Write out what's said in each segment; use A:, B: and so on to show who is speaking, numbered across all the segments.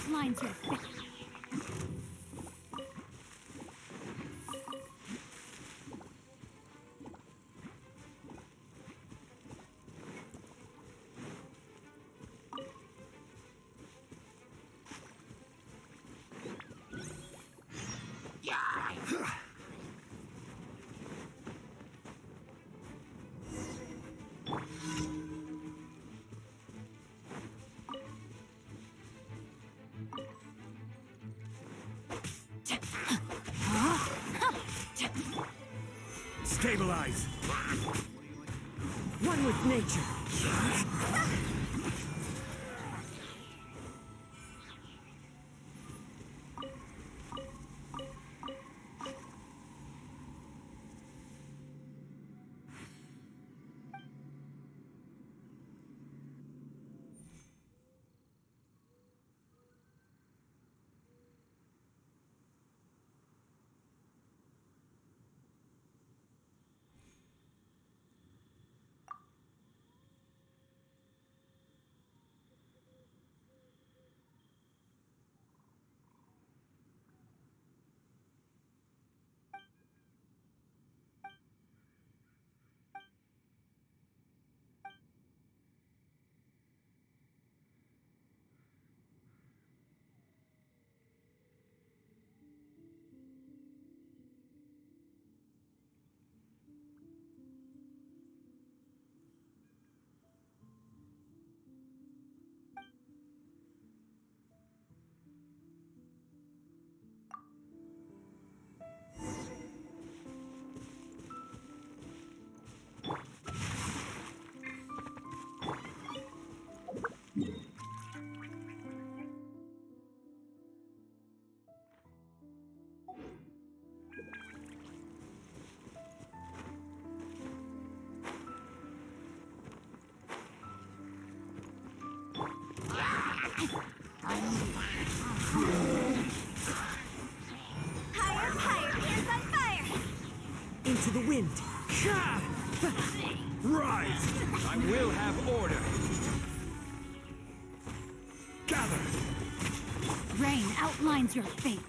A: outlines your face.
B: Stabilize! One with nature!
A: Higher, higher, ears on fire!
B: Into the wind!
C: Rise! I will have order.
B: Gather!
A: Rain outlines your fate.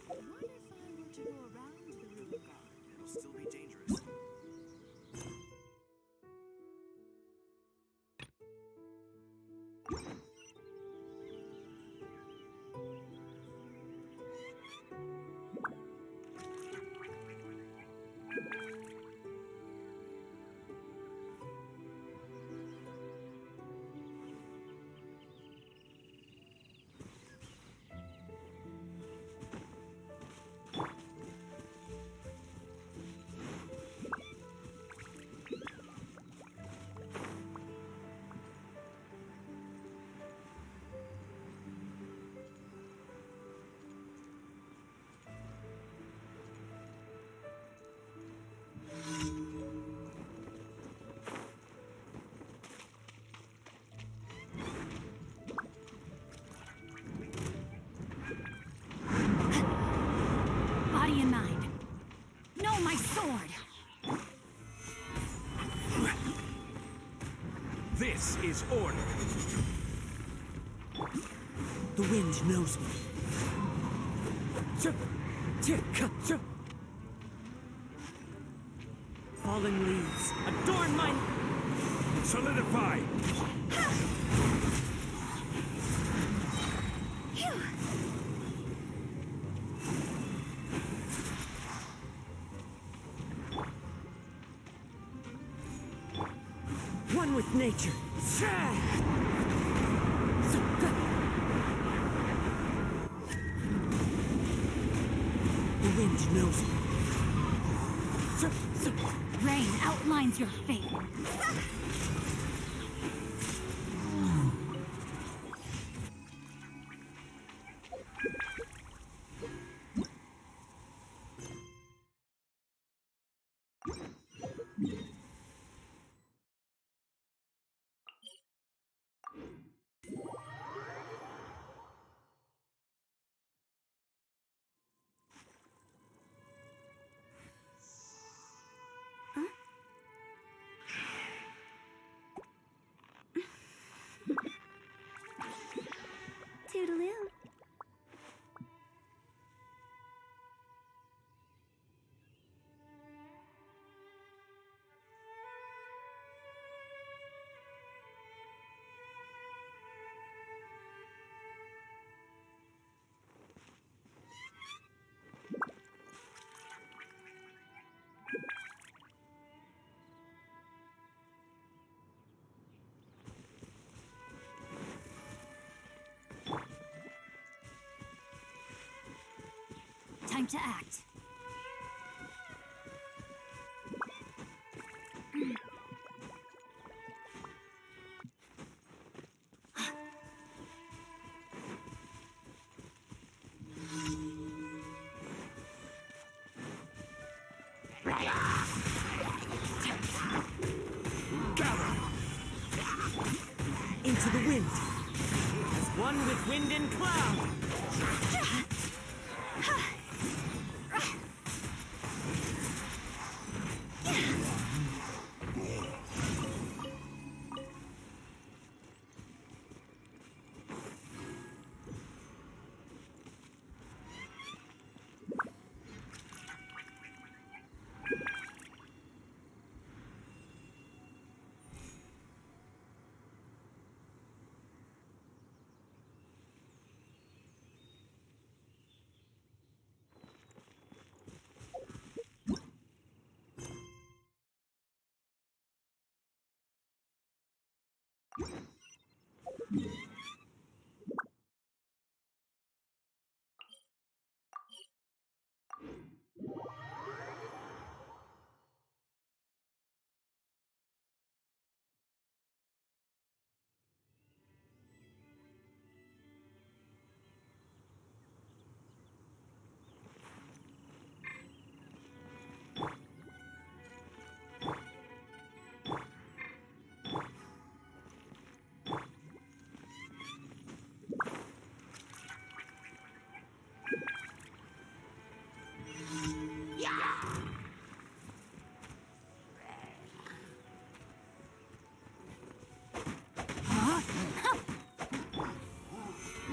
D: What if I were to go around the room guard? It'll still be dangerous.
A: Body and mind. No, my sword!
C: This is order.
B: The wind knows me. Fallen leaves, adorn my...
C: Solidify.
B: One with nature. The wind knows me.
A: Rain outlines your fate. Toodaloo. Time to act.
C: Gather!
B: Into the wind. As one with wind and cloud.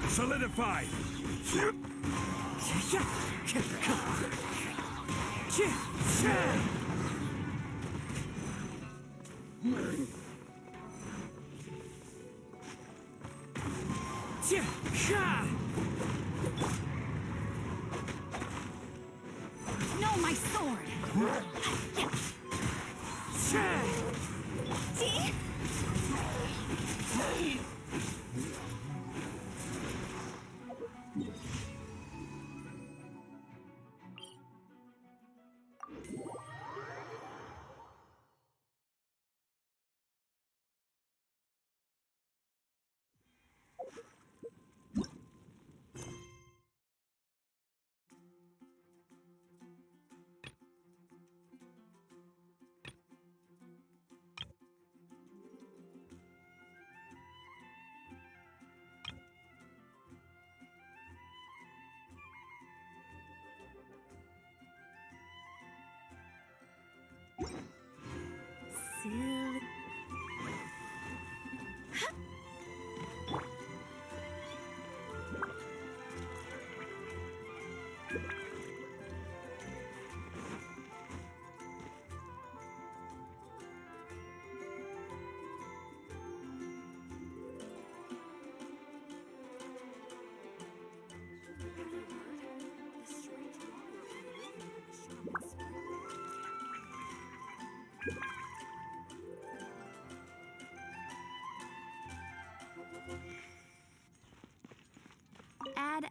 C: Solidified!
A: No, my sword! Silly.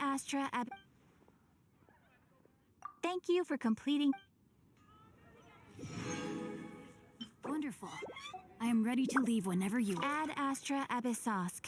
A: Astra Ab. Thank you for completing. Wonderful. I am ready to leave whenever you add Astra Abyssosk.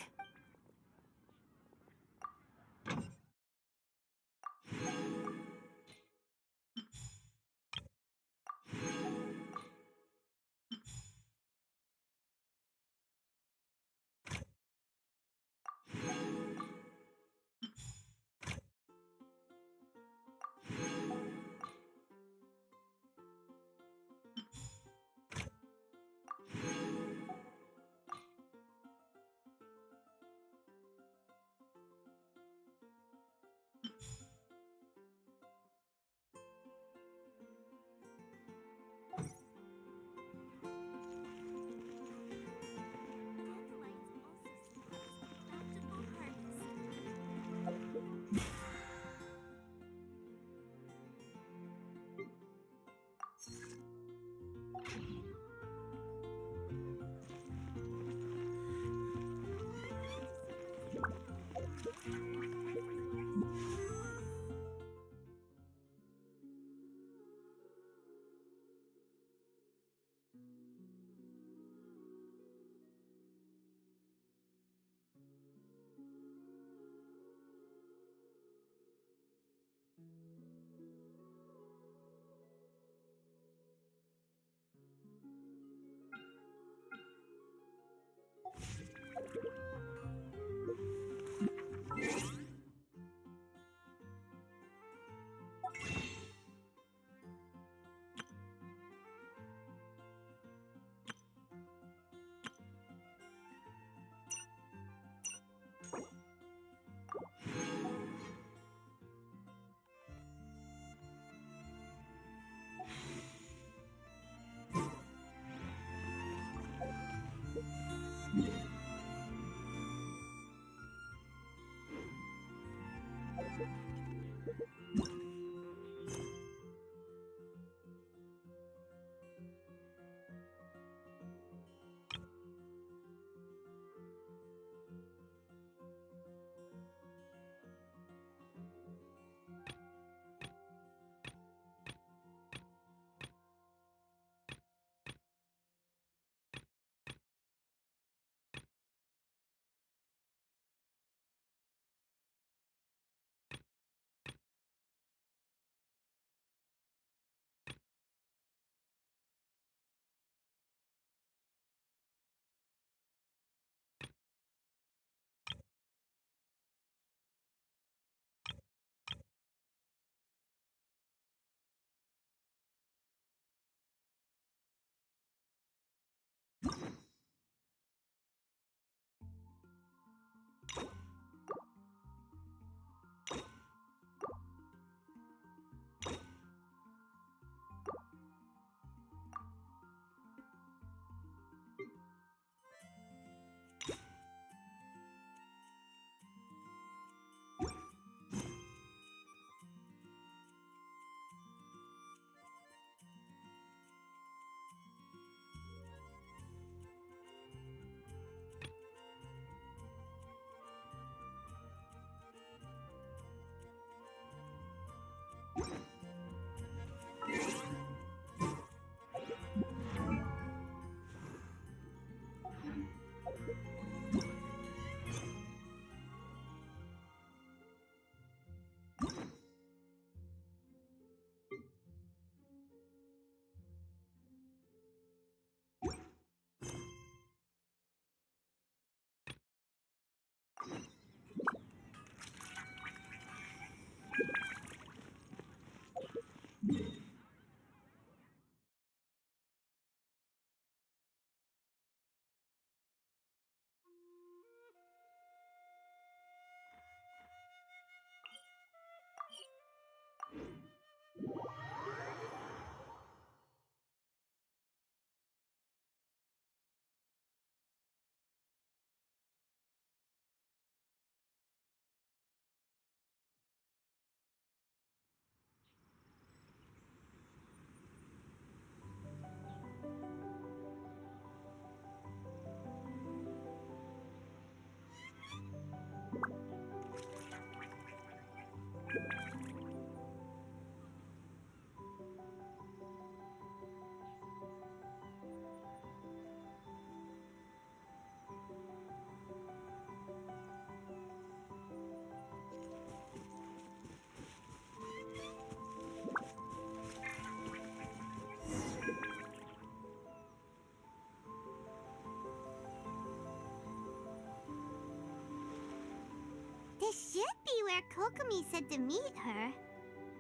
E: This should be where Kokomi said to meet her.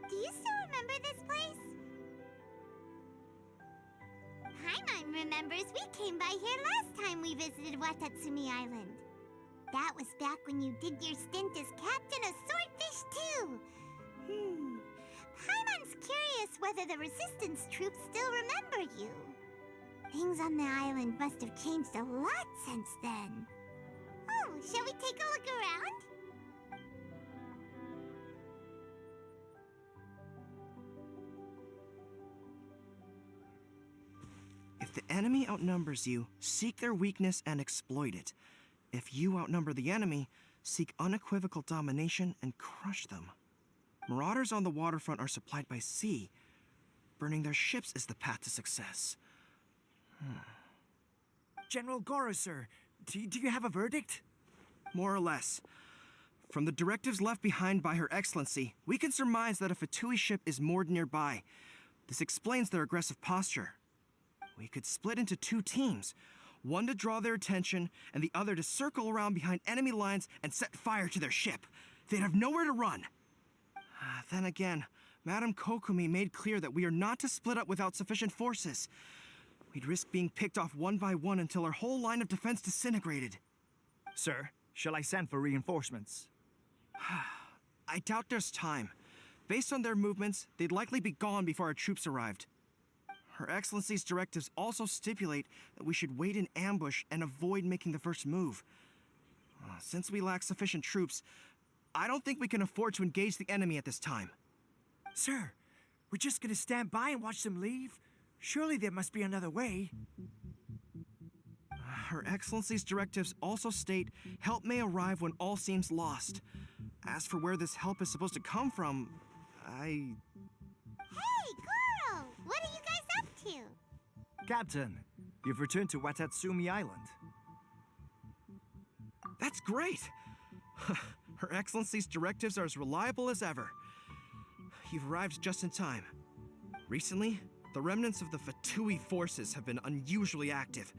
E: Do you still remember this place? Paimon remembers we came by here last time we visited Watatsumi Island. That was back when you did your stint as captain of Swordfish too. Paimon's curious whether the Resistance troops still remember you. Things on the island must have changed a lot since then. Oh, shall we take a look around?
F: If the enemy outnumbers you, seek their weakness and exploit it. If you outnumber the enemy, seek unequivocal domination and crush them. Marauders on the waterfront are supplied by sea. Burning their ships is the path to success.
G: General Goro, sir, do you have a verdict?
F: More or less. From the directives left behind by Her Excellency, we can surmise that a Fatui ship is moored nearby. This explains their aggressive posture. We could split into 2 teams, one to draw their attention and the other to circle around behind enemy lines and set fire to their ship. They'd have nowhere to run. Then again, Madame Kokomi made clear that we are not to split up without sufficient forces. We'd risk being picked off one by one until our whole line of defense disintegrated.
G: Sir, shall I send for reinforcements?
F: I doubt there's time. Based on their movements, they'd likely be gone before our troops arrived. Her Excellency's directives also stipulate that we should wait in ambush and avoid making the first move. Since we lack sufficient troops, I don't think we can afford to engage the enemy at this time.
G: Sir, we're just gonna stand by and watch them leave? Surely there must be another way.
F: Her Excellency's directives also state help may arrive when all seems lost. As for where this help is supposed to come from,
E: Hey, Goro! What are you guys up to?
G: Captain, you've returned to Watatsumi Island.
F: That's great! Her Excellency's directives are as reliable as ever. You've arrived just in time. Recently, the remnants of the Fatui forces have been unusually active.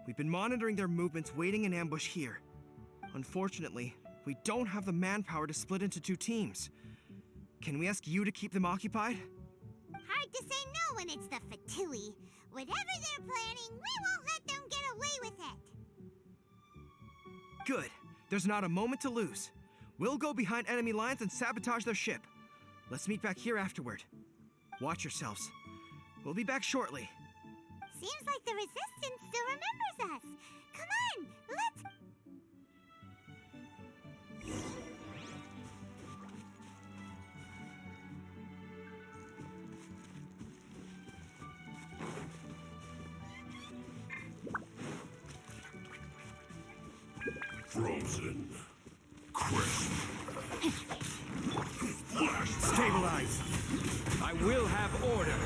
F: We've been monitoring their movements, waiting in ambush here. Unfortunately, we don't have the manpower to split into 2 teams. Can we ask you to keep them occupied?
E: Hard to say no when it's the Fatui. Whatever they're planning, we won't let them get away with it.
F: Good. There's not a moment to lose. We'll go behind enemy lines and sabotage their ship. Let's meet back here afterward. Watch yourselves. We'll be back shortly.
E: Seems like the Resistance still remembers us. Come on, let's...
C: Frozen. Crisp.
B: Stabilize. I will have order.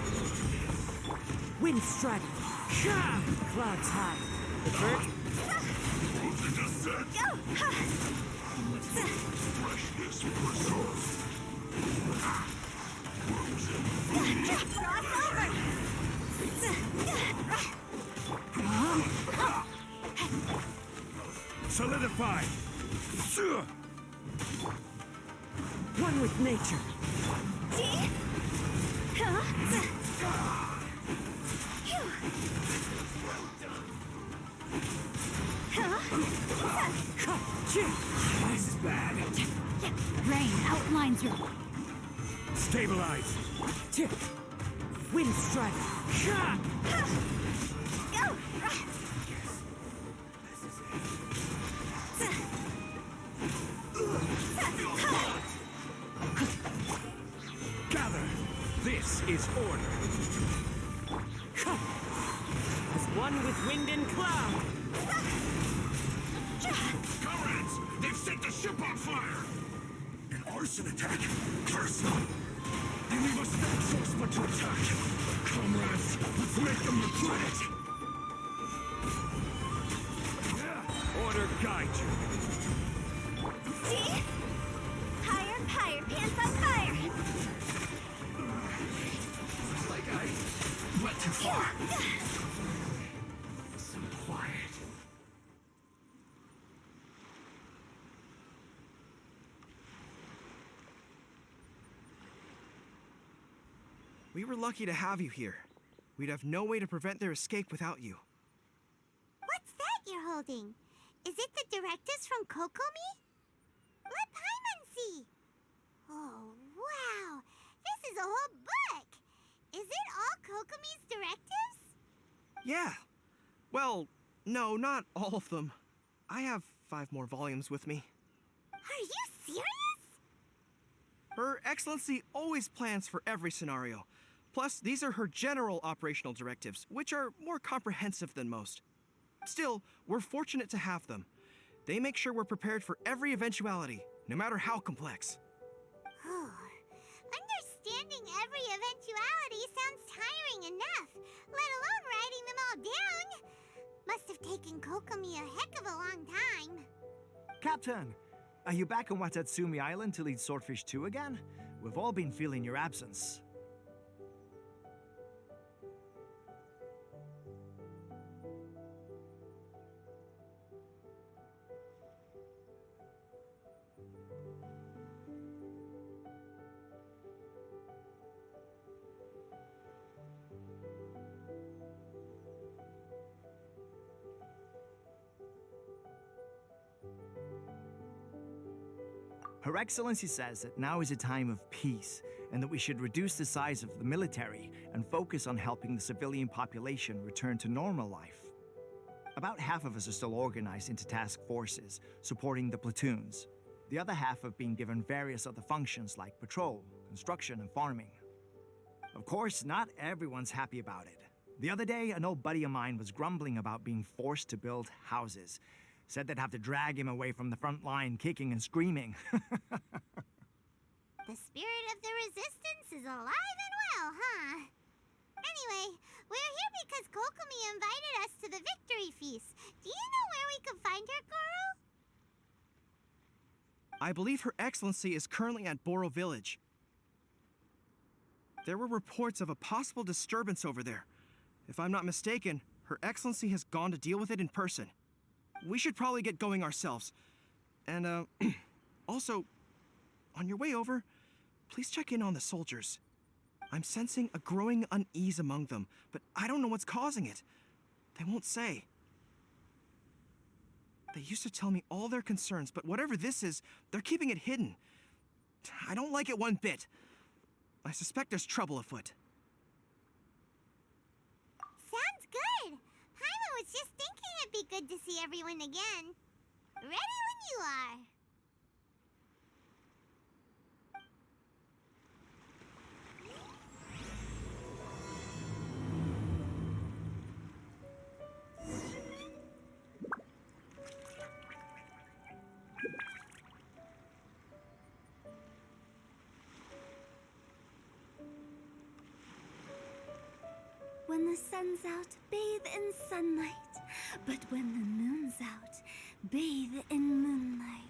B: Wind strike. Clouds high. The first.
C: Frozen descent. Freshness preserved.
B: Solidified. One with nature. This is bad.
A: Rain outlines your...
B: Stabilize. Wind strike.
C: Gather.
B: This is order. As one with wind and cloud.
C: Comrades, they've set the ship on fire. An arson attack. Curse them. They leave us no choice but to attack. Comrades, let's make them regret it. Order guide you.
E: Higher, pants on fire!
C: It's like I went too far. So quiet.
F: We were lucky to have you here. We'd have no way to prevent their escape without you.
E: What's that you're holding? Is it the directives from Kokomi? Let Paimon see. Oh, wow. This is a whole book. Is it all Kokomi's directives?
F: Yeah. Well, no, not all of them. I have 5 more volumes with me.
E: Are you serious?
F: Her Excellency always plans for every scenario. Plus, these are her general operational directives, which are more comprehensive than most. Still, we're fortunate to have them. They make sure we're prepared for every eventuality, no matter how complex.
E: Understanding every eventuality sounds tiring enough, let alone writing them all down. Must have taken Kokomi a heck of a long time.
G: Captain, are you back on Watatsumi Island to lead Swordfish 2 again? We've all been feeling your absence. Her Excellency says that now is a time of peace, and that we should reduce the size of the military and focus on helping the civilian population return to normal life. About half of us are still organized into task forces, supporting the platoons. The other half have been given various other functions like patrol, construction, and farming. Of course, not everyone's happy about it. The other day, an old buddy of mine was grumbling about being forced to build houses. Said they'd have to drag him away from the front line, kicking and screaming.
E: The spirit of the resistance is alive and well, huh? Anyway, we're here because Kokomi invited us to the victory feast. Do you know where we can find her, Goro?
F: I believe Her Excellency is currently at Boro Village. There were reports of a possible disturbance over there. If I'm not mistaken, Her Excellency has gone to deal with it in person. We should probably get going ourselves. And, also, on your way over, please check in on the soldiers. I'm sensing a growing unease among them, but I don't know what's causing it. They won't say. They used to tell me all their concerns, but whatever this is, they're keeping it hidden. I don't like it one bit. I suspect there's trouble afoot.
E: Sounds good. Paimon was just thinking it'd be good to see everyone again. Ready when you are.
A: When the sun's out, bathe in sunlight. But when the moon's out, bathe in moonlight.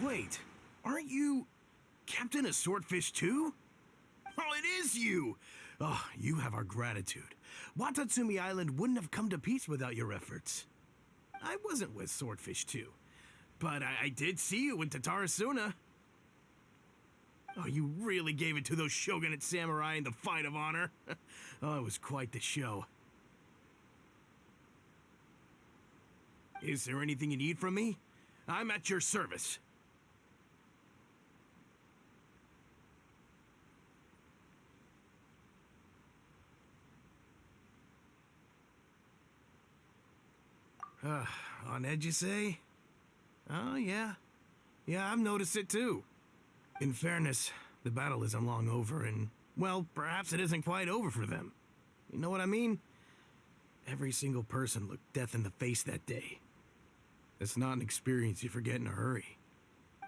C: Wait, aren't you Captain of Swordfish too? Oh, it is you! Oh, you have our gratitude. Watatsumi Island wouldn't have come to peace without your efforts. I wasn't with Swordfish 2, but I did see you in Tatarasuna. Oh, you really gave it to those shogunate samurai in the fight of honor. Oh, it was quite the show. Is there anything you need from me? I'm at your service. On edge, you say? Oh, yeah. Yeah, I've noticed it too. In fairness, the battle isn't long over, and well, perhaps it isn't quite over for them. You know what I mean? Every single person looked death in the face that day. It's not an experience you forget in a hurry.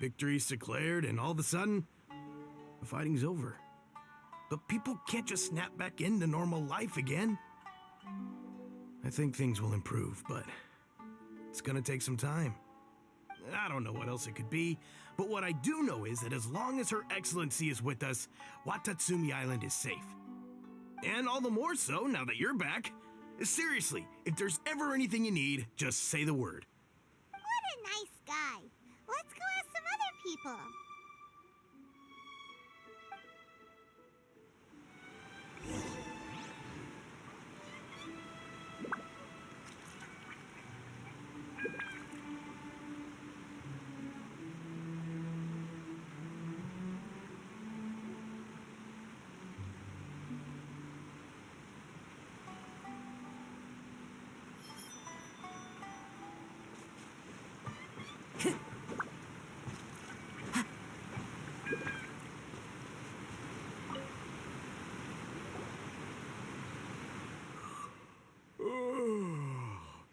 C: Victory's declared, and all of a sudden, the fighting's over. But people can't just snap back into normal life again. I think things will improve, but it's gonna take some time. I don't know what else it could be, but what I do know is that as long as Her Excellency is with us, Watatsumi Island is safe. And all the more so now that you're back. Seriously, if there's ever anything you need, just say the word.
E: What a nice guy. Let's go ask some other people.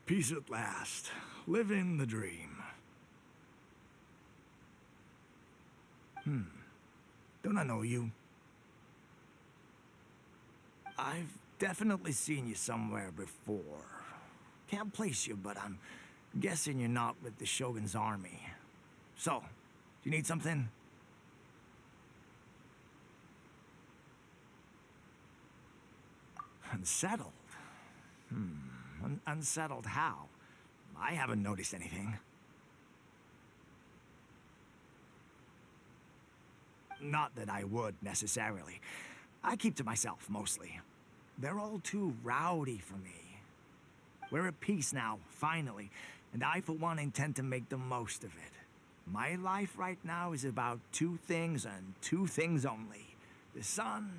G: Peace at last. Living the dream. Don't I know you? I've definitely seen you somewhere before. Can't place you, but I'm guessing you're not with the Shogun's army. So, do you need something? Unsettled? Unsettled how? I haven't noticed anything. Not that I would, necessarily. I keep to myself, mostly. They're all too rowdy for me. We're at peace now, finally, and I, for one, intend to make the most of it. My life right now is about two things and two things only. The sun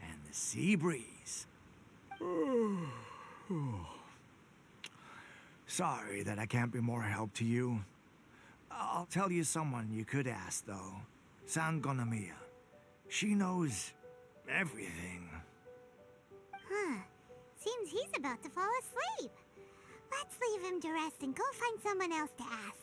G: and the sea breeze. Sorry that I can't be more help to you. I'll tell you someone you could ask, though. Sangonomiya. She knows everything.
E: Huh. Seems he's about to fall asleep. Let's leave him to rest and go find someone else to ask.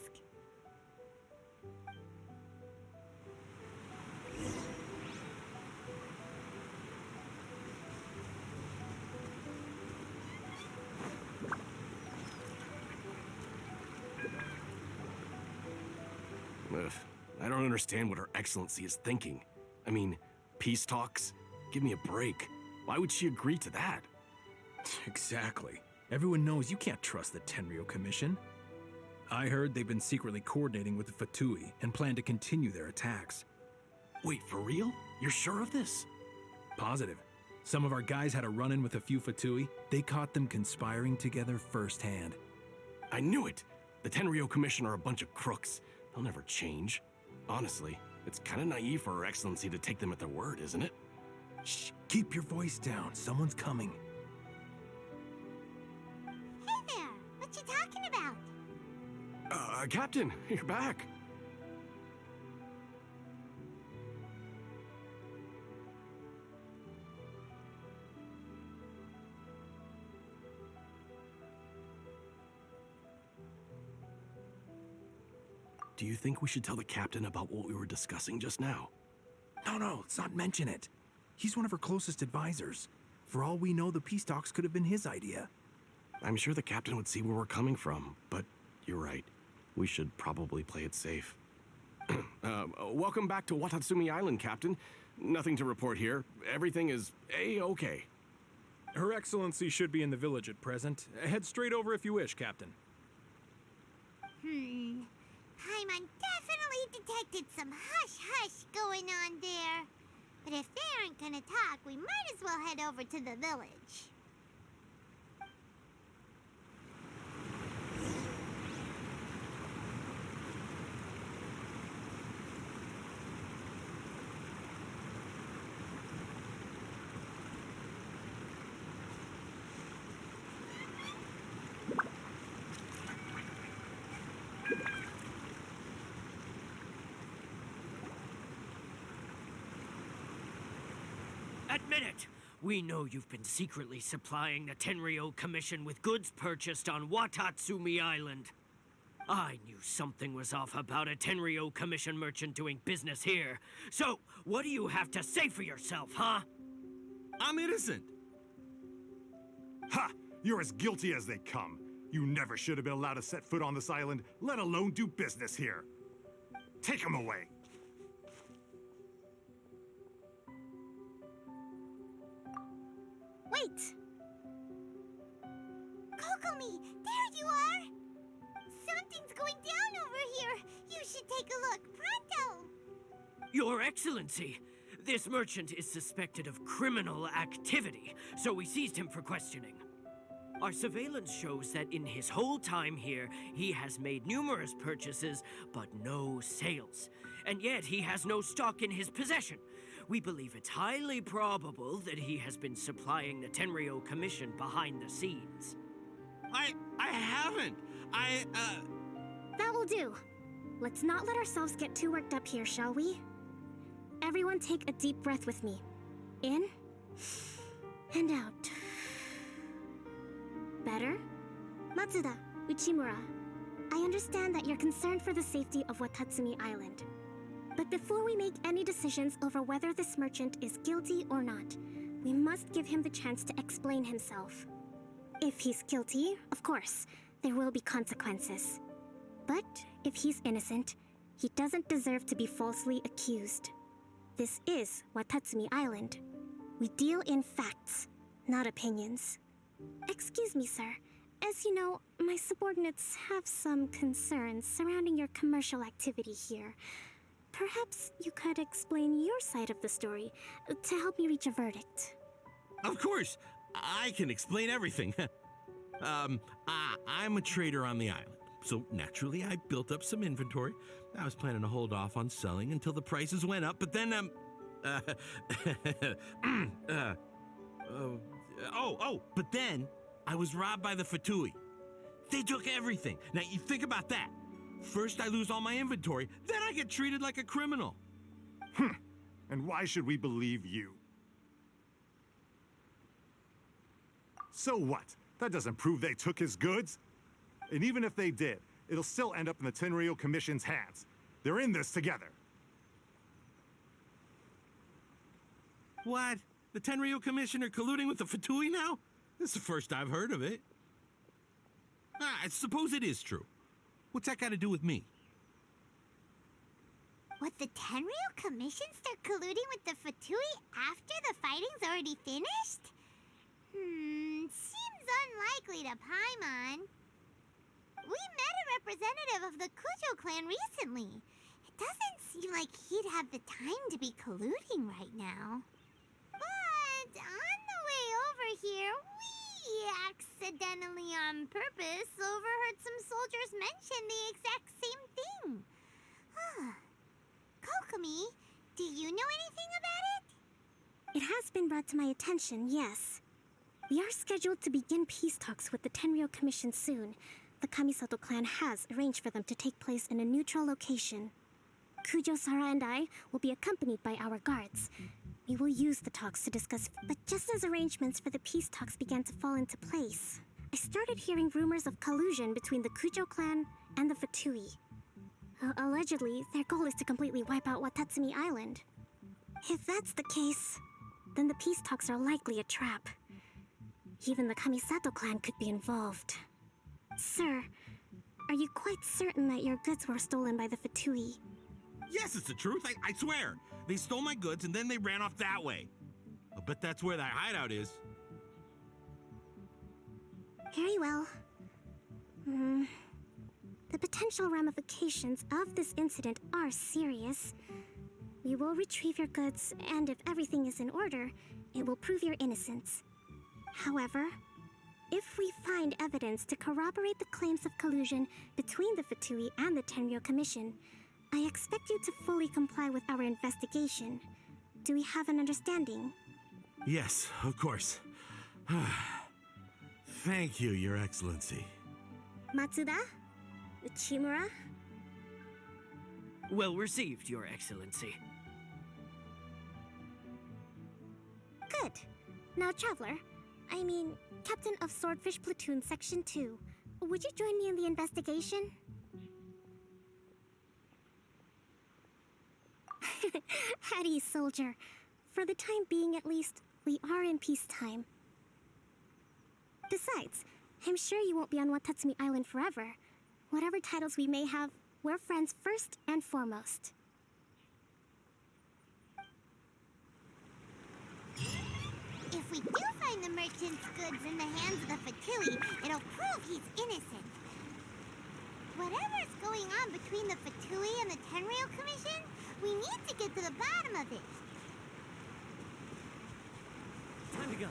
C: Ugh, I don't understand what Her Excellency is thinking. I mean, peace talks? Give me a break. Why would she agree to that?
H: Exactly. Everyone knows you can't trust the Tenryo Commission. I heard they've been secretly coordinating with the Fatui and plan to continue their attacks.
C: Wait, for real? You're sure of this?
H: Positive. Some of our guys had a run-in with a few Fatui. They caught them conspiring together firsthand.
C: I knew it! The Tenryo Commission are a bunch of crooks. They'll never change. Honestly, it's kind of naive for Her Excellency to take them at their word, isn't it?
H: Shh, keep your voice down. Someone's coming.
E: Hey there! What you talking about?
C: Captain, you're back. Do you think we should tell the captain about what we were discussing just now?
H: No, let's not mention it. He's one of our closest advisors. For all we know, the peace talks could have been his idea.
C: I'm sure the captain would see where we're coming from, but you're right. We should probably play it safe. Welcome back to Watatsumi Island, Captain. Nothing to report here. Everything is A-okay.
H: Her Excellency should be in the village at present. Head straight over if you wish, Captain.
E: Paimon definitely detected some hush-hush going on there. But if they aren't gonna talk, we might as well head over to the village.
B: admit it! We know you've been secretly supplying the Tenryo Commission with goods purchased on Watatsumi Island. I knew something was off about a Tenryo Commission merchant doing business here. So, what do you have to say for yourself, huh?
I: I'm innocent.
C: Ha! You're as guilty as they come. You never should have been allowed to set foot on this island, let alone do business here. Take him away.
E: Wait! Kokomi, there you are! Something's going down over here. You should take a look, pronto!
B: Your Excellency, this merchant is suspected of criminal activity, so we seized him for questioning. Our surveillance shows that in his whole time here, he has made numerous purchases, but no sales. And yet he has no stock in his possession. We believe it's highly probable that he has been supplying the Tenryo Commission behind the scenes.
I: I haven't.
J: That will do. Let's not let ourselves get too worked up here, shall we? Everyone take a deep breath with me. In and out. Better? Matsuda, Uchimura, I understand that you're concerned for the safety of Watatsumi Island. But before we make any decisions over whether this merchant is guilty or not, we must give him the chance to explain himself. If he's guilty, of course, there will be consequences. But if he's innocent, he doesn't deserve to be falsely accused. This is Watatsumi Island. We deal in facts, not opinions. Excuse me, sir. As you know, my subordinates have some concerns surrounding your commercial activity here. Perhaps you could explain your side of the story to help me reach a verdict.
I: Of course, I can explain everything. I'm a trader on the island, so naturally I built up some inventory. I was planning to hold off on selling until the prices went up, but then, but then I was robbed by the Fatui. They took everything. Now, you think about that. First I lose all my inventory, then I get treated like a criminal.
C: And why should we believe you? So what? That doesn't prove they took his goods. And even if they did, it'll still end up in the Tenryo Commission's hands. They're in this together.
I: What? The Tenryo Commissioner colluding with the Fatui now? This is the first I've heard of it. I suppose it is true. What's that got to do with me?
E: Would the Tenryo Commission start colluding with the Fatui after the fighting's already finished? Seems unlikely to Paimon. We met a representative of the Kujo clan recently. It doesn't seem like he'd have the time to be colluding right now. But on the way over here, we accidentally on purpose overheard some soldiers mention the exact same thing. Kokomi, do you know anything about it?
J: It has been brought to my attention, yes. We are scheduled to begin peace talks with the Tenryo Commission soon. The Kamisato clan has arranged for them to take place in a neutral location. Kujo-Sara and I will be accompanied by our guards. We will use the talks to discuss, but just as arrangements for the peace talks began to fall into place, I started hearing rumors of collusion between the Kujo clan and the Fatui. Allegedly, their goal is to completely wipe out Watatsumi Island. If that's the case, then the peace talks are likely a trap. Even the Kamisato clan could be involved. Sir, are you quite certain that your goods were stolen by the Fatui?
I: Yes, it's the truth. I swear. They stole my goods and then they ran off that way. I'll bet that's where that hideout is.
J: Very well. The potential ramifications of this incident are serious. We will retrieve your goods, and if everything is in order, it will prove your innocence. However, if we find evidence to corroborate the claims of collusion between the Fatui and the Tenryo Commission, I expect you to fully comply with our investigation. Do we have an understanding?
I: Yes, of course. Thank you, Your Excellency.
J: Matsuda? Uchimura?
B: Well received, Your Excellency.
J: Good. Good. Now, Traveler, I mean, Captain of Swordfish Platoon Section 2, would you join me in the investigation? Hattie, soldier. For the time being, at least, we are in peacetime. Besides, I'm sure you won't be on Watatsumi Island forever. Whatever titles we may have, we're friends first and foremost.
E: If we do find the merchant's goods in the hands of the Fatui, it'll prove he's innocent. Whatever's going on between the Fatui and the Tenryou Commission, we need to get to the bottom of it.
B: Time to go.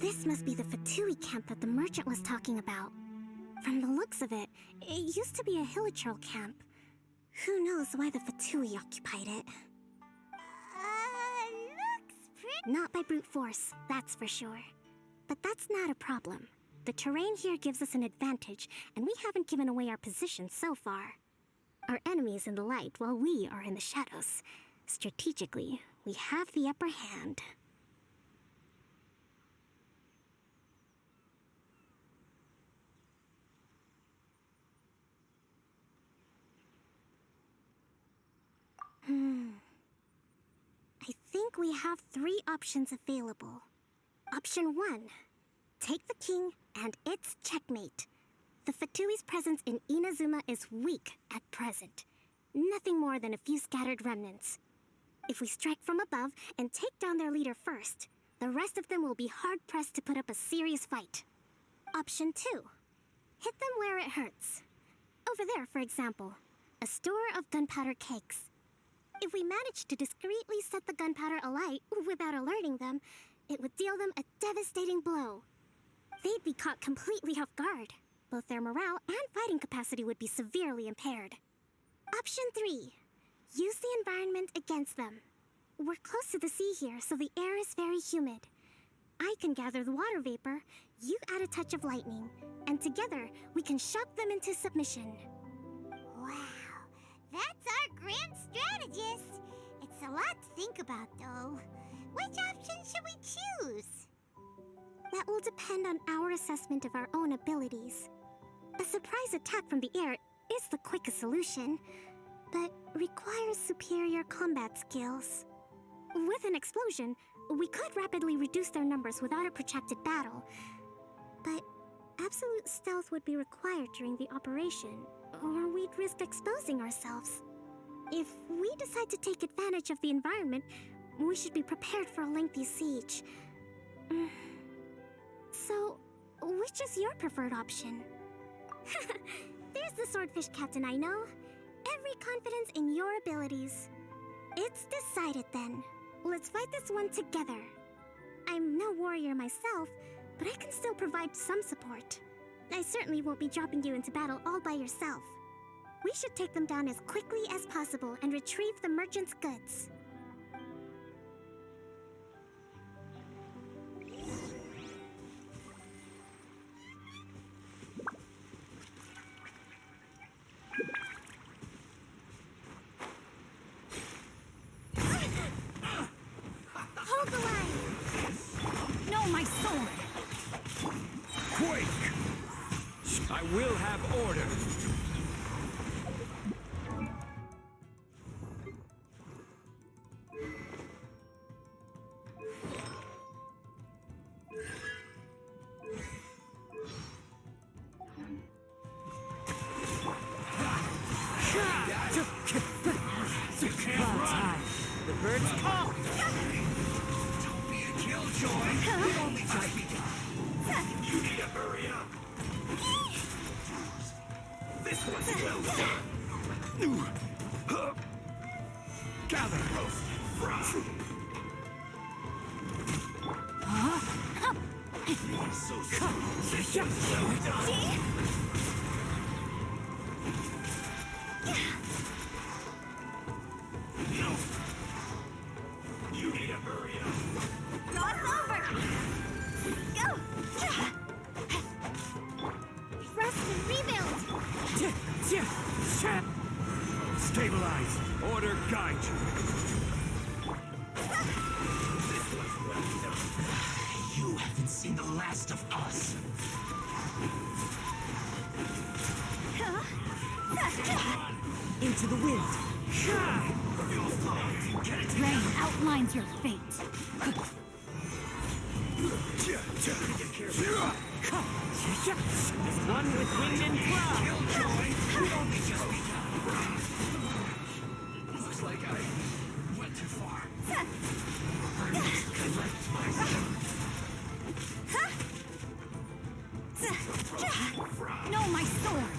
J: This must be the Fatui camp that the merchant was talking about. From the looks of it, it used to be a Hilichurl camp. Who knows why the Fatui occupied it?
E: Looks pretty...
J: Not by brute force, that's for sure. But that's not a problem. The terrain here gives us an advantage, and we haven't given away our position so far. Our enemy is in the light, while we are in the shadows. Strategically, we have the upper hand. I think we have 3 options available. Option 1. Take the king, and it's checkmate. The Fatui's presence in Inazuma is weak at present. Nothing more than a few scattered remnants. If we strike from above and take down their leader first, the rest of them will be hard-pressed to put up a serious fight. Option 2. Hit them where it hurts. Over there, for example, a store of gunpowder cakes. If we manage to discreetly set the gunpowder alight without alerting them, it would deal them a devastating blow. They'd be caught completely off guard. Both their morale and fighting capacity would be severely impaired. Option 3. Use the environment against them. We're close to the sea here, so the air is very humid. I can gather the water vapor, you add a touch of lightning, and together we can shock them into submission.
E: Wow, that's our grand strategist. It's a lot to think about, though. Which option should we choose?
J: That will depend on our assessment of our own abilities. A surprise attack from the air is the quickest solution, but requires superior combat skills. With an explosion, we could rapidly reduce their numbers without a protracted battle, but absolute stealth would be required during the operation, or we'd risk exposing ourselves. If we decide to take advantage of the environment, we should be prepared for a lengthy siege. So, which is your preferred option? There's the swordfish captain I know. Every confidence in your abilities. It's decided then. Let's fight this one together. I'm no warrior myself, but I can still provide some support. I certainly won't be dropping you into battle all by yourself. We should take them down as quickly as possible and retrieve the merchant's goods.
H: I will have order.
B: The birds come!
C: Don't be a killjoy. It only just begun. You need to hurry up. This one's well done. Gather, roasted fry. You are so slow. This one's well done. No. You need to hurry up.
A: Cross over! Go!
J: Rest and rebuild!
H: Stabilize. Order guide you.
C: This one's well done. You haven't seen the last of us.
B: Into the wind!
C: You'll find. Get it
A: Rain outlines your fate.
B: One with wind and cloud!
C: Killjoy, we only just begun. Looks like I went too far. I must correct myself.
A: No, my sword!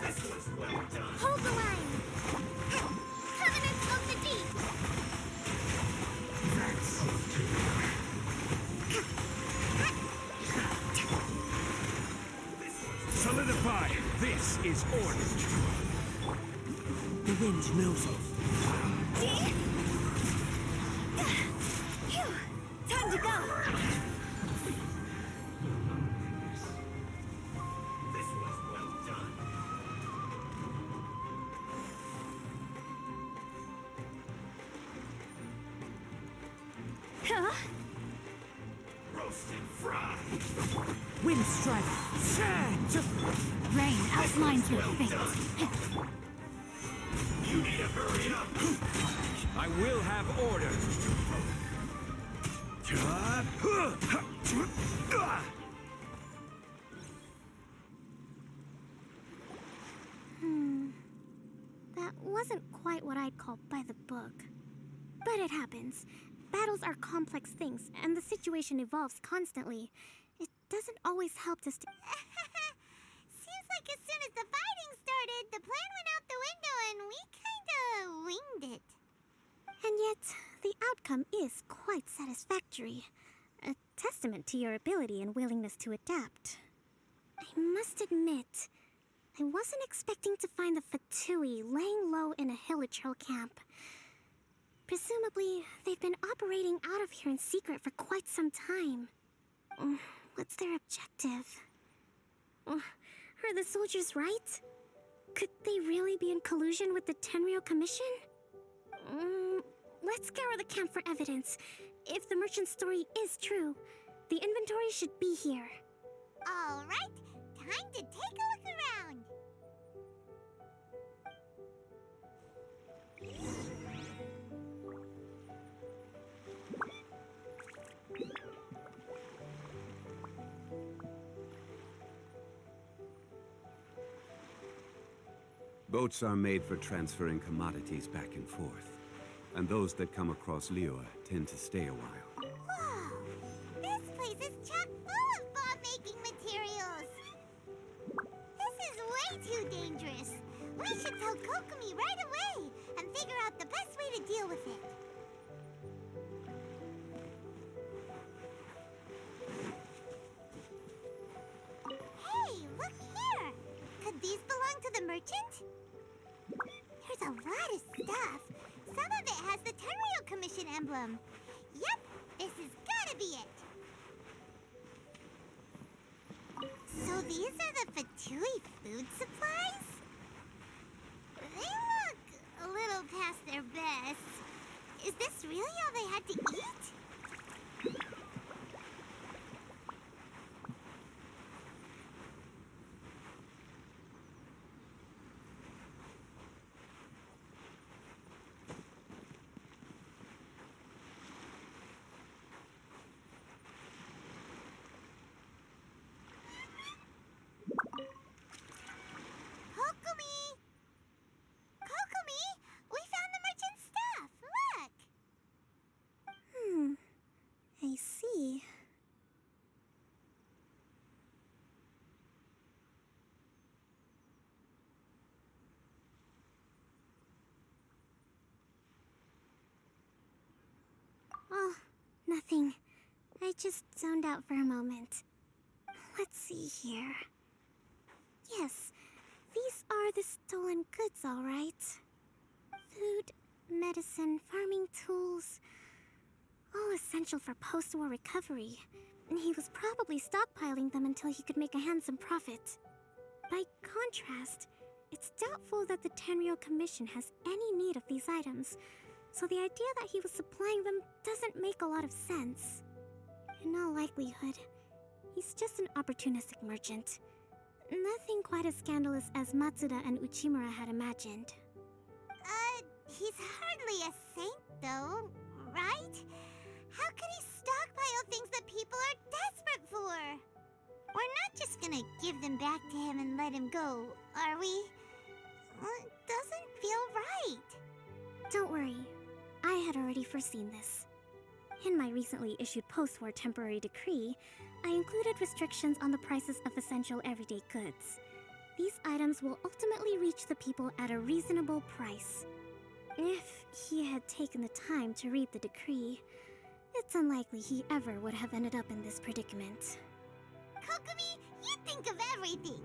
C: This was well done.
J: Hold the line! Covenant of the Deep!
H: Solidify. This is order.
B: The wind knows it.
A: Phew! Time to go!
C: This was well done.
A: Huh?
C: Roasted fry.
B: Wind strike!
A: Rain outlines your fate.
C: You need to hurry up.
H: I will have order.
J: That wasn't quite what I'd call by the book. But it happens. Battles are complex things, and the situation evolves constantly. It doesn't always help to
E: Seems like as soon as the fighting started, the plan went out the window and we kinda winged it.
J: And yet, the outcome is quite satisfactory. A testament to your ability and willingness to adapt. I must admit, I wasn't expecting to find the Fatui laying low in a Hilichurl camp. Presumably, they've been operating out of here in secret for quite some time. What's their objective? Are the soldiers right? Could they really be in collusion with the Tenryou Commission? Let's scour the camp for evidence. If the merchant's story is true, the inventory should be here.
E: All right, time to take a look around.
K: Boats are made for transferring commodities back and forth, and those that come across Liyue tend to stay a while.
E: Whoa! This place is chock full of bomb-making materials! This is way too dangerous! We should tell Kokomi right away and figure out the best way to deal with it. Hey, look here! Could these belong to the merchant? There's a lot of stuff. Some of it has the Tenryou Commission emblem. Yep, this has gotta be it. So these are the Fatui food supplies? They look a little past their best. Is this really all they had to eat?
J: Nothing. I just zoned out for a moment. Let's see here. Yes, these are the stolen goods, all right. Food, medicine, farming tools. All essential for post-war recovery. He was probably stockpiling them until he could make a handsome profit. By contrast, it's doubtful that the Tenryou Commission has any need of these items, so the idea that he was supplying them doesn't make a lot of sense. In all likelihood, he's just an opportunistic merchant. Nothing quite as scandalous as Matsuda and Uchimura had imagined.
E: He's hardly a saint, though, right? How could he stockpile things that people are desperate for? We're not just gonna give them back to him and let him go, are we? It doesn't feel right.
J: Don't worry, I had already foreseen this. In my recently issued post-war temporary decree, I included restrictions on the prices of essential everyday goods. These items will ultimately reach the people at a reasonable price. If he had taken the time to read the decree, it's unlikely he ever would have ended up in this predicament.
E: Kokomi, you think of everything!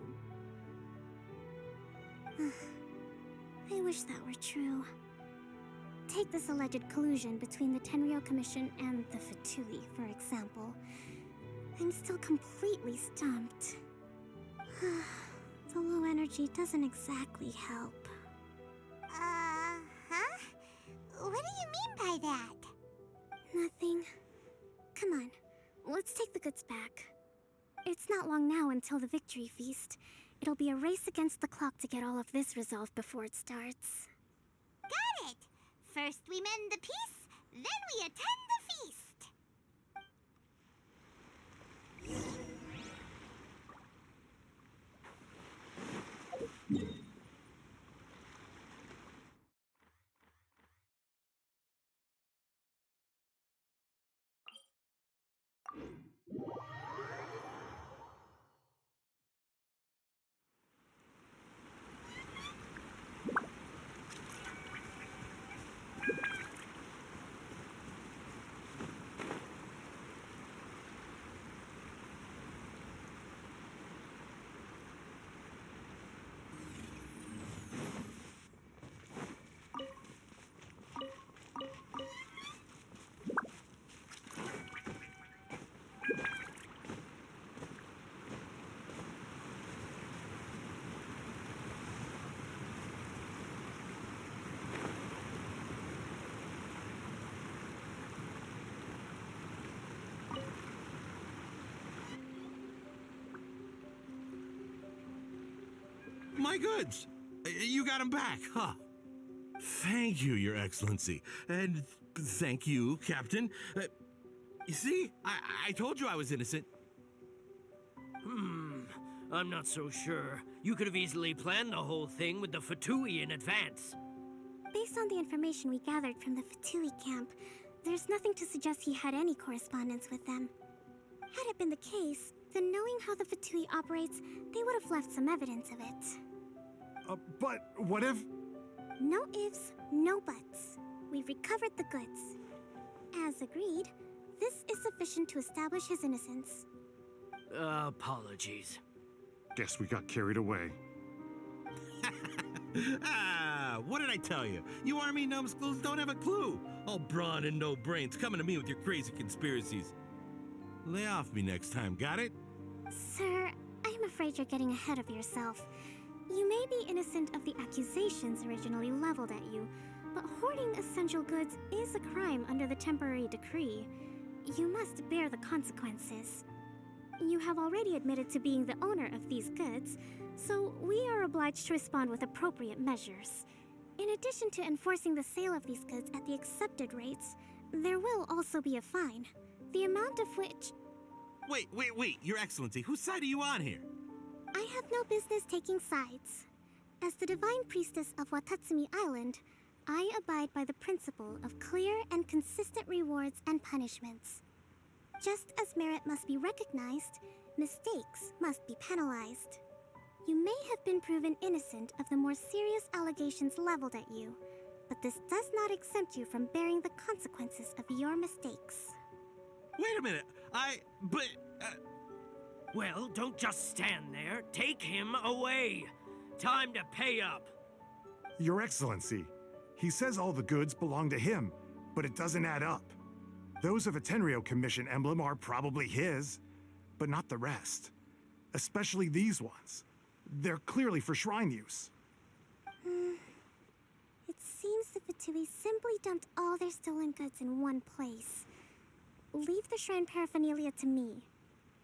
J: I wish that were true. Take this alleged collusion between the Tenryou Commission and the Fatui, for example. I'm still completely stumped. The low energy doesn't exactly help.
E: What do you mean by that?
J: Nothing. Come on, let's take the goods back. It's not long now until the victory feast. It'll be a race against the clock to get all of this resolved before it starts.
E: Got it! First we mend the peace, then we attend the feast!
I: My goods! You got them back, huh? Thank you, Your Excellency. And thank you, Captain. You see? I told you I was innocent.
B: I'm not so sure. You could have easily planned the whole thing with the Fatui in advance.
J: Based on the information we gathered from the Fatui camp, there's nothing to suggest he had any correspondence with them. Had it been the case, then knowing how the Fatui operates, they would have left some evidence of it.
C: But what if...
J: No ifs, no buts. We've recovered the goods. As agreed, this is sufficient to establish his innocence.
B: Apologies.
C: Guess we got carried away.
I: What did I tell you? You army numbskulls don't have a clue. All brawn and no brains coming to me with your crazy conspiracies. Lay off me next time, got it?
J: Sir, I'm afraid you're getting ahead of yourself. You may be innocent of the accusations originally leveled at you, but hoarding essential goods is a crime under the temporary decree. You must bear the consequences. You have already admitted to being the owner of these goods, so we are obliged to respond with appropriate measures. In addition to enforcing the sale of these goods at the accepted rates, there will also be a fine, the amount of which...
I: Wait, Your Excellency, whose side are you on here?
J: I have no business taking sides. As the Divine Priestess of Watatsumi Island, I abide by the principle of clear and consistent rewards and punishments. Just as merit must be recognized, mistakes must be penalized. You may have been proven innocent of the more serious allegations leveled at you, but this does not exempt you from bearing the consequences of your mistakes.
I: Wait a minute. But.
B: Well, don't just stand there. Take him away. Time to pay up.
L: Your Excellency, he says all the goods belong to him, but it doesn't add up. Those of a Tenryo Commission emblem are probably his, but not the rest. Especially these ones. They're clearly for shrine use.
J: It seems the Fatui simply dumped all their stolen goods in one place. Leave the shrine paraphernalia to me.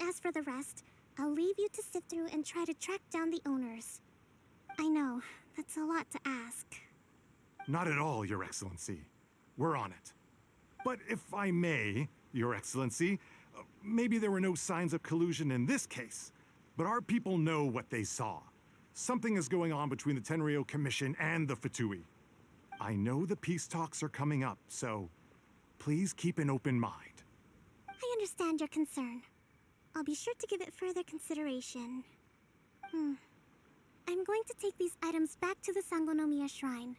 J: As for the rest, I'll leave you to sift through and try to track down the owners. I know, that's a lot to ask.
L: Not at all, Your Excellency. We're on it. But if I may, Your Excellency, maybe there were no signs of collusion in this case, but our people know what they saw. Something is going on between the Tenryo Commission and the Fatui. I know the peace talks are coming up, so please keep an open mind.
J: I understand your concern. I'll be sure to give it further consideration. I'm going to take these items back to the Sangonomiya Shrine.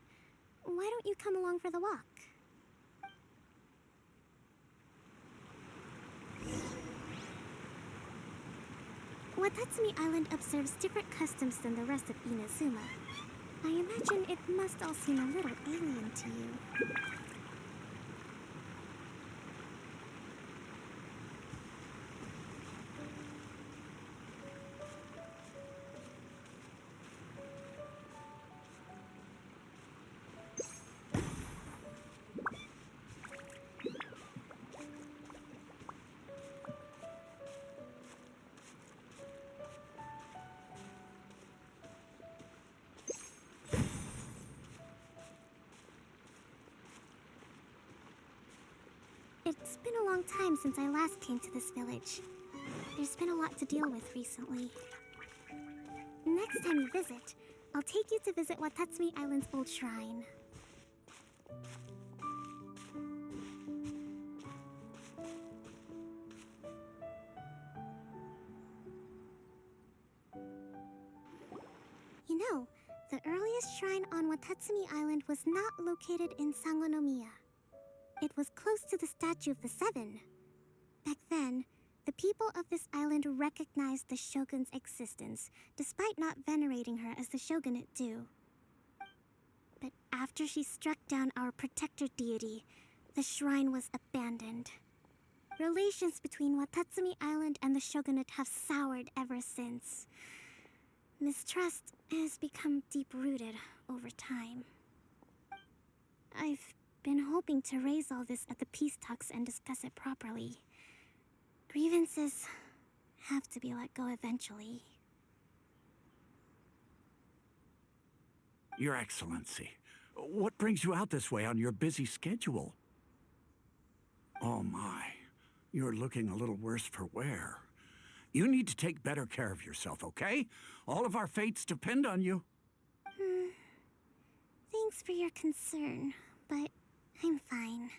J: Why don't you come along for the walk? Watatsumi Island observes different customs than the rest of Inazuma. I imagine it must all seem a little alien to you. It's been a long time since I last came to this village. There's been a lot to deal with recently. Next time you visit, I'll take you to visit Watatsumi Island's old shrine. You know, the earliest shrine on Watatsumi Island was not located in Sangonomiya. It was close to the Statue of the Seven. Back then, the people of this island recognized the shogun's existence, despite not venerating her as the shogunate do. But after she struck down our protector deity, the shrine was abandoned. Relations between Watatsumi Island and the shogunate have soured ever since. Mistrust has become deep-rooted over time. I've been hoping to raise all this at the peace talks and discuss it properly. Grievances have to be let go eventually.
M: Your Excellency, what brings you out this way on your busy schedule? Oh my, you're looking a little worse for wear. You need to take better care of yourself, okay? All of our fates depend on you.
J: Thanks for your concern, but I'm fine.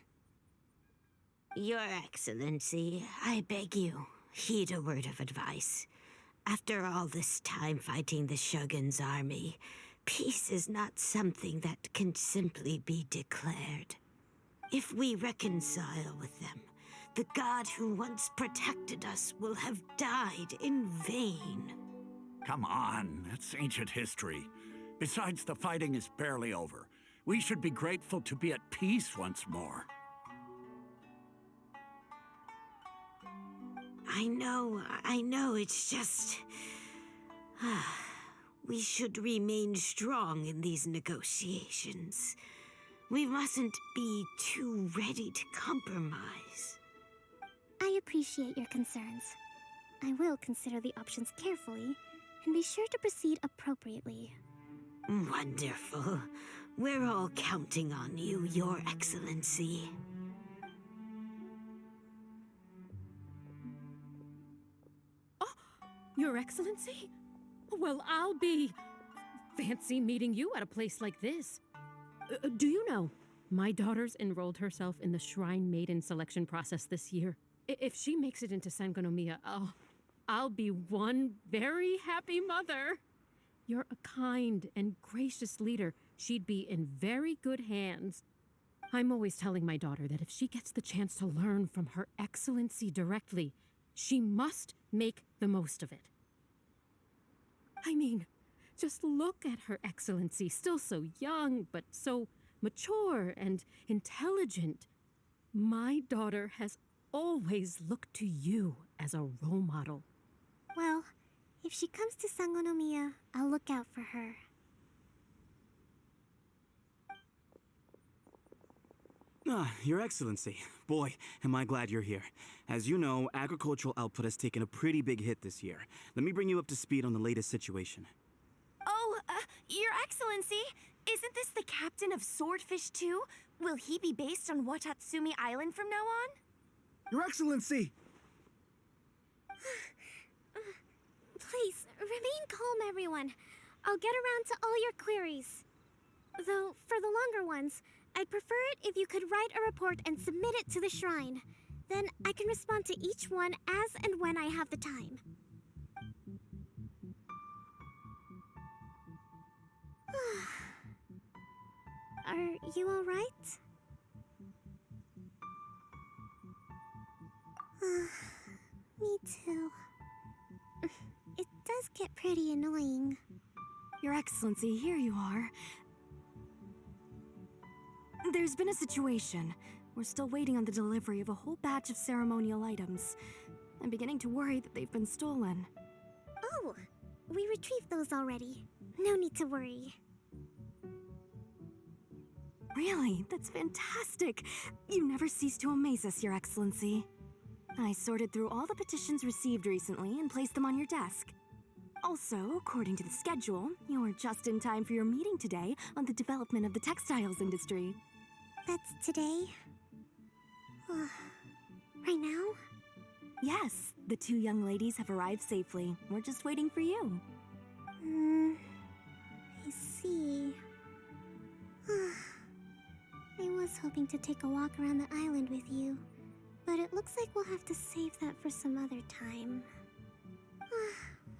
N: Your Excellency, I beg you, heed a word of advice. After all this time fighting the Shogun's army, peace is not something that can simply be declared. If we reconcile with them, the god who once protected us will have died in vain.
M: Come on, that's ancient history. Besides, the fighting is barely over. We should be grateful to be at peace once more.
N: I know, it's just... we should remain strong in these negotiations. We mustn't be too ready to compromise.
J: I appreciate your concerns. I will consider the options carefully, and be sure to proceed appropriately.
N: Wonderful. We're all counting on you, Your Excellency.
O: Your Excellency? Well, I'll be... fancy meeting you at a place like this. Do you know, my daughter's enrolled herself in the Shrine Maiden selection process this year. If she makes it into Sangonomiya, I'll be one very happy mother. You're a kind and gracious leader. She'd be in very good hands. I'm always telling my daughter that if she gets the chance to learn from Her Excellency directly, she must make the most of it. I mean, just look at Her Excellency, still so young, but so mature and intelligent. My daughter has always looked to you as a role model.
J: Well, if she comes to Sangonomiya, I'll look out for her.
P: Your Excellency. Boy, am I glad you're here. As you know, agricultural output has taken a pretty big hit this year. Let me bring you up to speed on the latest situation.
Q: Oh, Your Excellency, isn't this the captain of Swordfish 2? Will he be based on Watatsumi Island from now on?
P: Your Excellency!
J: Please, remain calm, everyone. I'll get around to all your queries. Though, for the longer ones, I'd prefer it if you could write a report and submit it to the shrine. Then I can respond to each one as and when I have the time. Are you all right? Me too. It does get pretty annoying.
Q: Your Excellency, here you are. There's been a situation. We're still waiting on the delivery of a whole batch of ceremonial items. I'm beginning to worry that they've been stolen.
J: Oh, we retrieved those already. No need to worry.
Q: Really? That's fantastic. You never cease to amaze us, Your Excellency. I sorted through all the petitions received recently and placed them on your desk. Also, according to the schedule, you're just in time for your meeting today on the development of the textiles industry.
J: That's today? Right now?
Q: Yes, the two young ladies have arrived safely. We're just waiting for you.
J: I see. I was hoping to take a walk around the island with you, but it looks like we'll have to save that for some other time.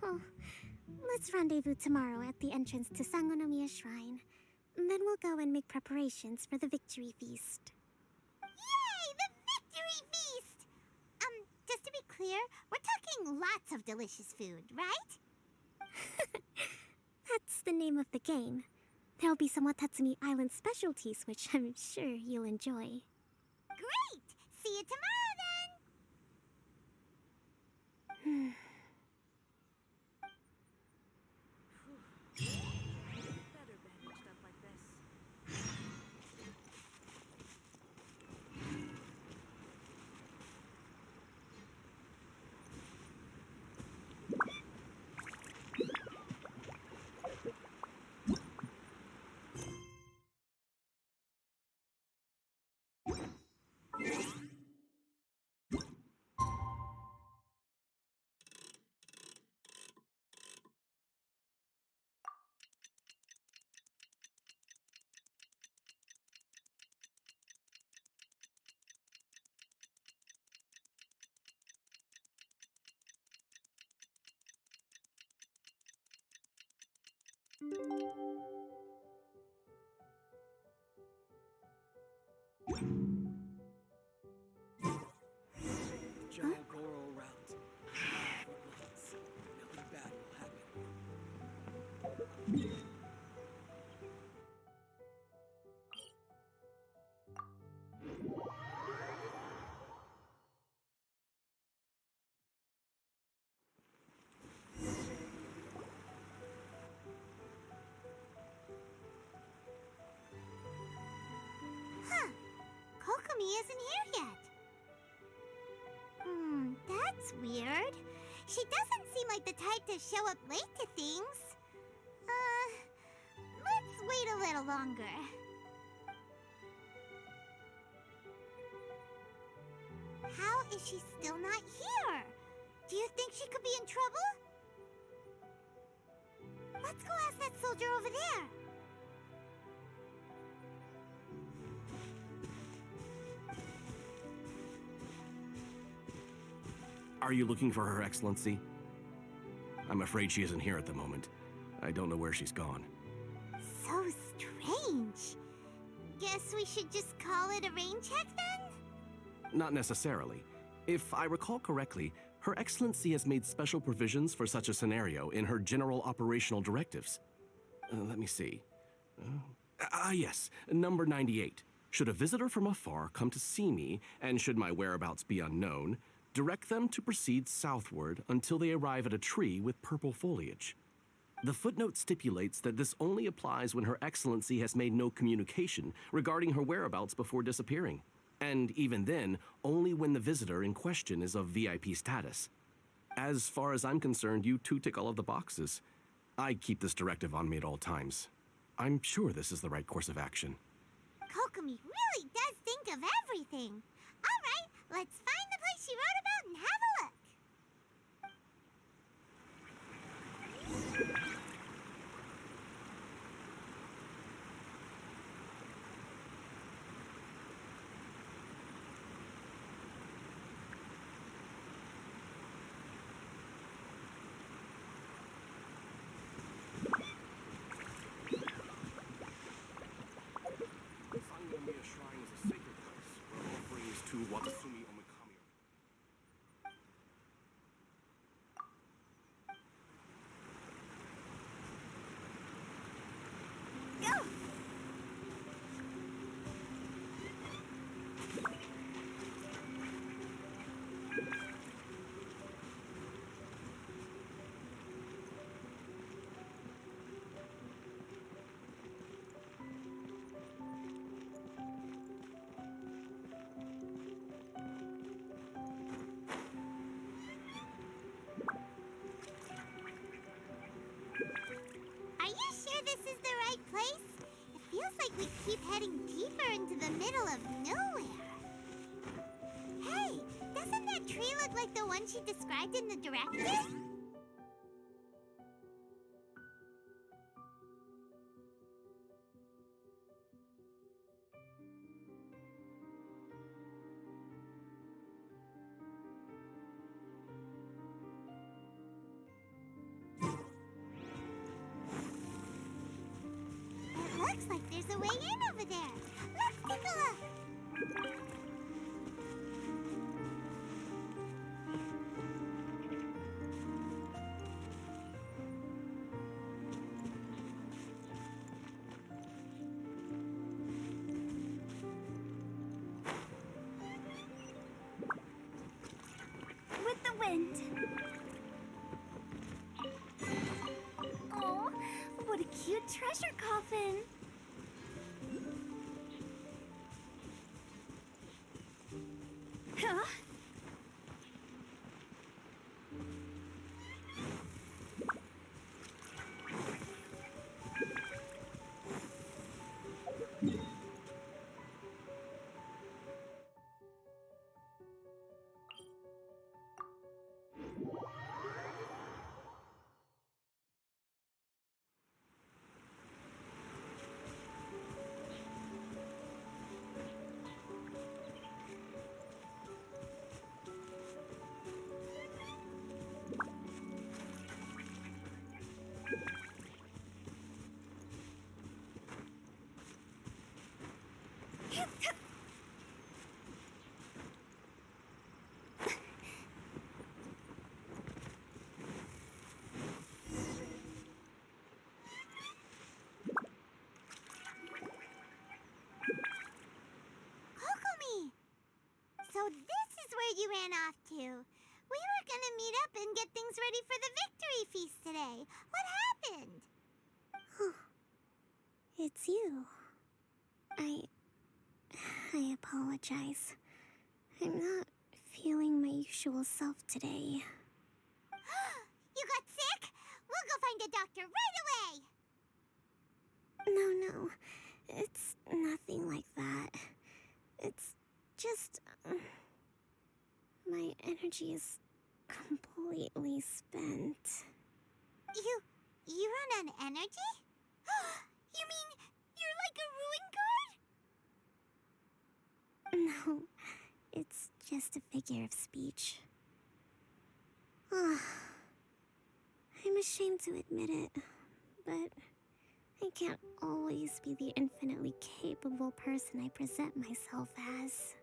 J: Oh, let's rendezvous tomorrow at the entrance to Sangonomiya Shrine. Then we'll go and make preparations for the victory feast.
E: Yay! The victory feast! Just to be clear, we're talking lots of delicious food, right?
J: That's the name of the game. There'll be some Watatsumi Island specialties, which I'm sure you'll enjoy.
E: Great! See you tomorrow, then!
B: Giant Goro route. Nothing bad will happen.
E: Huh. Kokomi isn't here yet. That's weird. She doesn't seem like the type to show up late to things. Let's wait a little longer. How is she still not here? Do you think she could be in trouble? Let's go ask that soldier over there.
R: Are you looking for Her Excellency? I'm afraid she isn't here at the moment. I don't know where she's gone.
E: So strange. Guess we should just call it a rain check then?
R: Not necessarily. If I recall correctly, Her Excellency has made special provisions for such a scenario in her general operational directives. Let me see. Yes, number 98. Should a visitor from afar come to see me, and should my whereabouts be unknown, direct them to proceed southward until they arrive at a tree with purple foliage. The footnote stipulates that this only applies when Her Excellency has made no communication regarding her whereabouts before disappearing, and even then, only when the visitor in question is of VIP status. As far as I'm concerned, you two tick all of the boxes. I keep this directive on me at all times. I'm sure this is the right course of action.
E: Kokomi really does think of everything. All right, let's find the place she wrote about and have a look.
R: Sangomiya Shrine is a sacred place where offerings to Watasumi Omikami are...
E: Go! Are you sure this is the right place? It feels like we keep heading deeper into the middle of nowhere. Hey, doesn't that tree look like the one she described in the directive? It looks like there's a way in over there. Let's take a look.
A: With the wind. Oh, what a cute treasure coffin. Huh?
E: Kokomi! So this is where you ran off to. We were gonna meet up and get things ready for the victory feast today. What happened?
J: It's you. I apologize. I'm not feeling my usual self today.
E: You got sick? We'll go find a doctor right away!
J: No. It's nothing like that. It's just... my energy is completely spent.
E: You run on energy? You mean you're like a ruin guard?
J: No, it's just a figure of speech. I'm ashamed to admit it, but I can't always be the infinitely capable person I present myself as.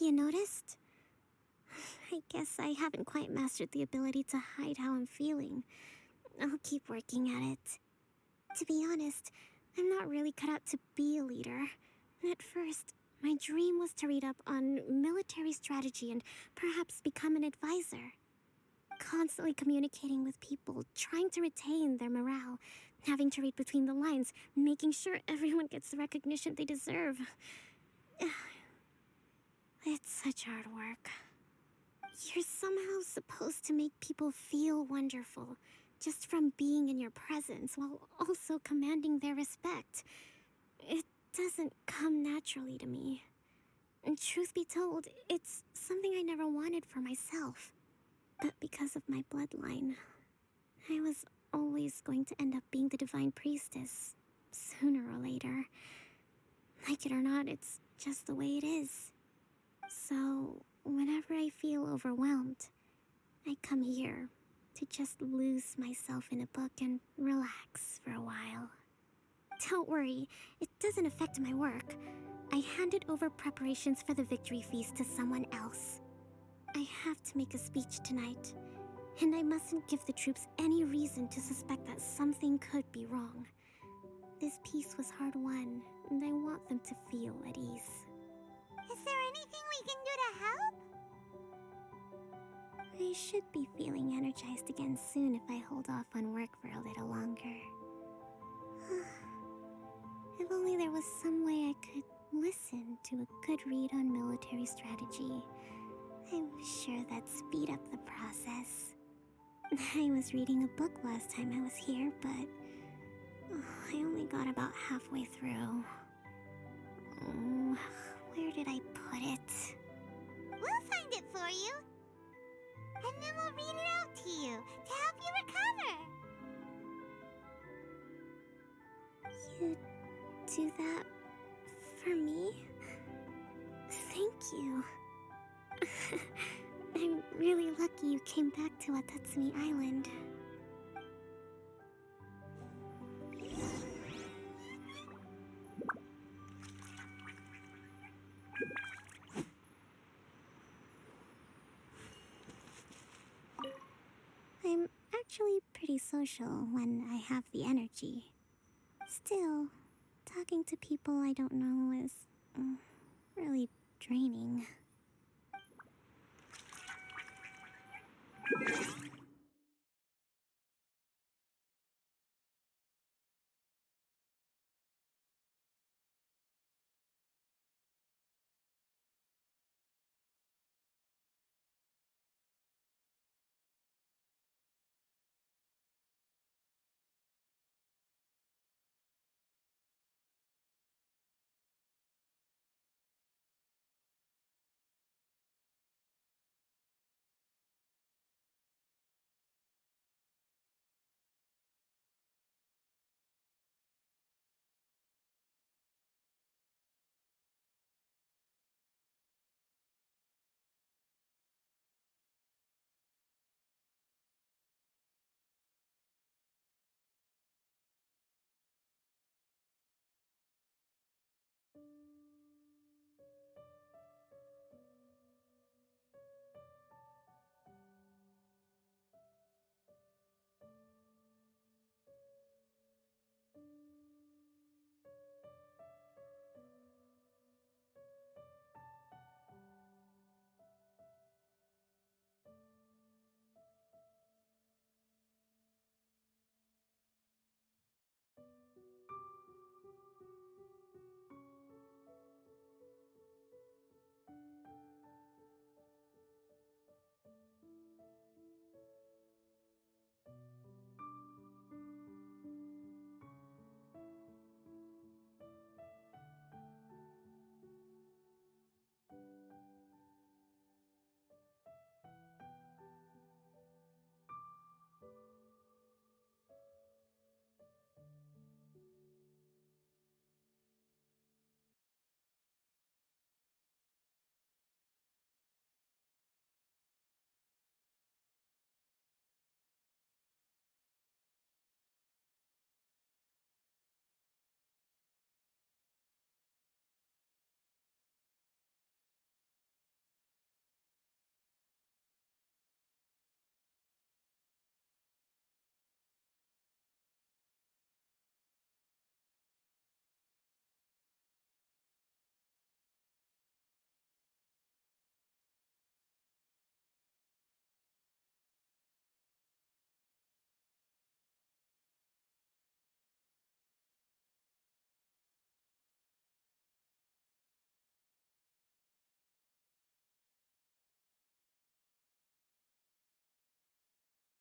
J: You noticed? I guess I haven't quite mastered the ability to hide how I'm feeling. I'll keep working at it. To be honest, I'm not really cut out to be a leader. At first, my dream was to read up on military strategy and perhaps become an advisor. Constantly communicating with people, trying to retain their morale, having to read between the lines, making sure everyone gets the recognition they deserve. It's such hard work. You're somehow supposed to make people feel wonderful, just from being in your presence, while also commanding their respect. It doesn't come naturally to me. And truth be told, it's something I never wanted for myself. But because of my bloodline, I was always going to end up being the Divine Priestess, sooner or later. Like it or not, it's just the way it is. So, whenever I feel overwhelmed, I come here to just lose myself in a book and relax for a while. Don't worry, it doesn't affect my work. I handed over preparations for the victory feast to someone else. I have to make a speech tonight, and I mustn't give the troops any reason to suspect that something could be wrong. This peace was hard-won, and I want them to feel at ease.
E: Is there anything we can do to help?
J: I should be feeling energized again soon if I hold off on work for a little longer. If only there was some way I could listen to a good read on military strategy. I'm sure that'd speed up the process. I was reading a book last time I was here, but I only got about halfway through. Where did I put it?
E: We'll find it for you. And then we'll read it out to you to help you recover.
J: You do that for me? Thank you. I'm really lucky you came back to Watatsumi Island. I'm actually pretty social when I have the energy. Still, talking to people I don't know is really draining.